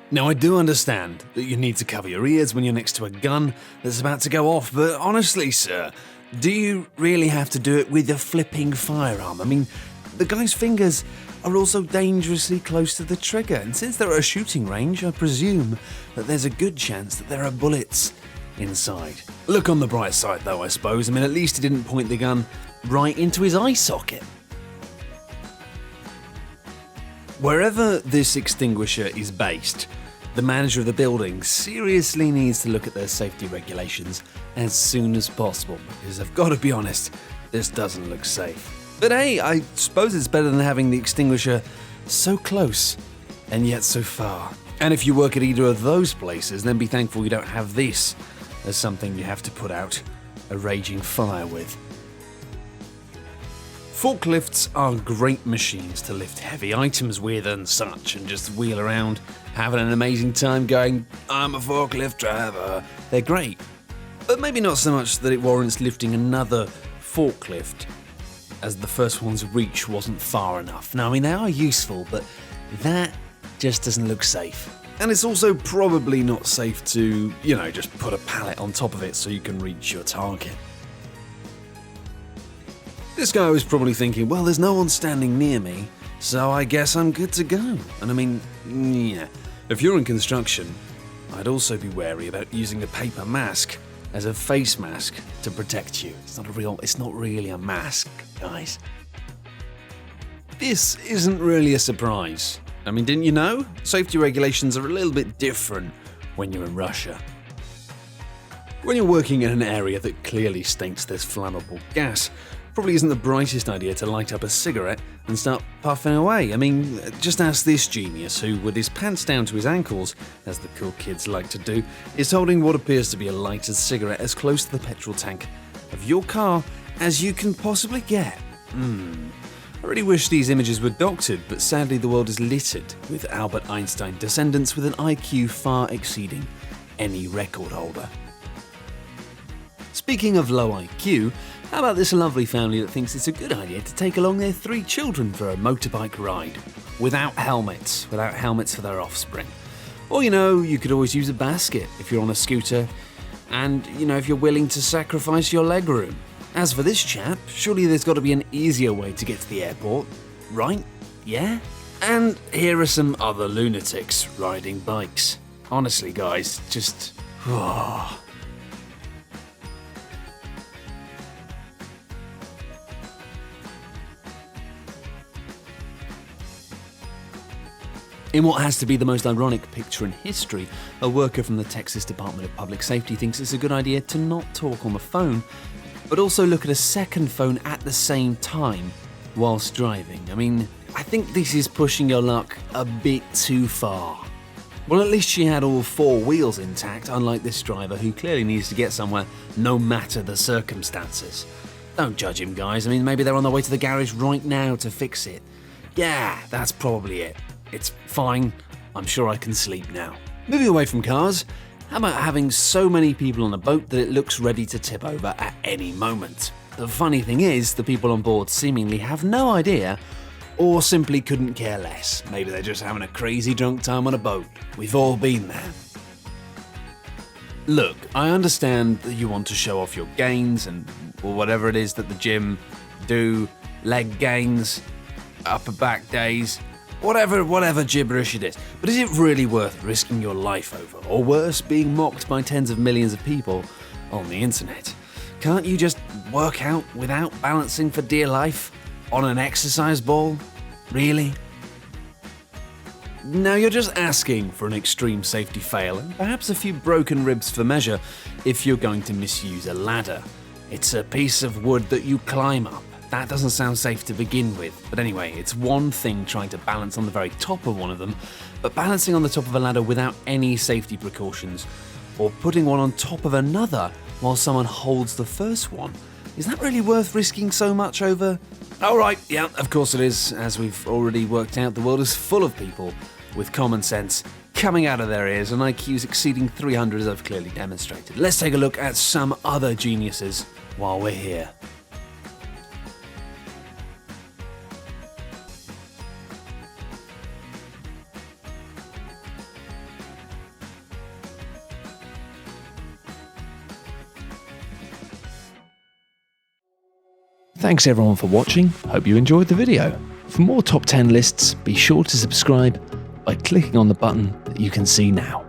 Now, I do understand that you need to cover your ears when you're next to a gun that's about to go off, but honestly, sir, do you really have to do it with a flipping firearm? I mean, the guy's fingers are also dangerously close to the trigger, and since they're at a shooting range, I presume that there's a good chance that there are bullets inside. Look on the bright side, though, I suppose. I mean, at least he didn't point the gun right into his eye socket. Wherever this extinguisher is based, the manager of the building seriously needs to look at their safety regulations as soon as possible, because I've got to be honest, this doesn't look safe. But hey, I suppose it's better than having the extinguisher so close and yet so far. And if you work at either of those places, then be thankful you don't have this as something you have to put out a raging fire with. Forklifts are great machines to lift heavy items with and such, and just wheel around having an amazing time going, I'm a forklift driver. They're great, but maybe not so much that it warrants lifting another forklift, as the first one's reach wasn't far enough. Now, I mean, they are useful, but that just doesn't look safe. And it's also probably not safe to, just put a pallet on top of it so you can reach your target. This guy was probably thinking, well, there's no one standing near me, so I guess I'm good to go. And I mean, yeah, if you're in construction, I'd also be wary about using a paper mask as a face mask to protect you. It's not really a mask, guys. This isn't really a surprise. I mean, didn't you know? Safety regulations are a little bit different when you're in Russia. When you're working in an area that clearly stinks there's flammable gas, probably isn't the brightest idea to light up a cigarette and start puffing away. I mean, just ask this genius who, with his pants down to his ankles, as the cool kids like to do, is holding what appears to be a lighted cigarette as close to the petrol tank of your car as you can possibly get. I really wish these images were doctored, but sadly the world is littered with Albert Einstein descendants with an IQ far exceeding any record holder. Speaking of low IQ, how about this lovely family that thinks it's a good idea to take along their 3 children for a motorbike ride without helmets for their offspring? Or, you could always use a basket if you're on a scooter and, if you're willing to sacrifice your legroom. As for this chap, surely there's got to be an easier way to get to the airport, right? Yeah? And here are some other lunatics riding bikes. Honestly, guys, just... In what has to be the most ironic picture in history, a worker from the Texas Department of Public Safety thinks it's a good idea to not talk on the phone, but also look at a second phone at the same time whilst driving. I mean, I think this is pushing your luck a bit too far. Well, at least she had all 4 wheels intact, unlike this driver who clearly needs to get somewhere no matter the circumstances. Don't judge him, guys. I mean, maybe they're on their way to the garage right now to fix it. Yeah, that's probably it. It's fine. I'm sure I can sleep now. Moving away from cars, how about having so many people on a boat that it looks ready to tip over at any moment? The funny thing is, the people on board seemingly have no idea or simply couldn't care less. Maybe they're just having a crazy drunk time on a boat. We've all been there. Look, I understand that you want to show off your gains or whatever it is that the gym do, leg gains, upper back days, whatever gibberish it is. But is it really worth risking your life over, or worse, being mocked by tens of millions of people on the internet? Can't you just work out without balancing for dear life on an exercise ball? Really? Now you're just asking for an extreme safety fail and perhaps a few broken ribs for measure if you're going to misuse a ladder. It's a piece of wood that you climb up. That doesn't sound safe to begin with, but anyway, it's one thing trying to balance on the very top of one of them, but balancing on the top of a ladder without any safety precautions, or putting one on top of another while someone holds the first one, is that really worth risking so much over? Oh right, yeah, of course it is. As we've already worked out, the world is full of people with common sense coming out of their ears and IQs exceeding 300 as I've clearly demonstrated. Let's take a look at some other geniuses while we're here. Thanks everyone for watching, hope you enjoyed the video. For more top 10 lists, be sure to subscribe by clicking on the button that you can see now.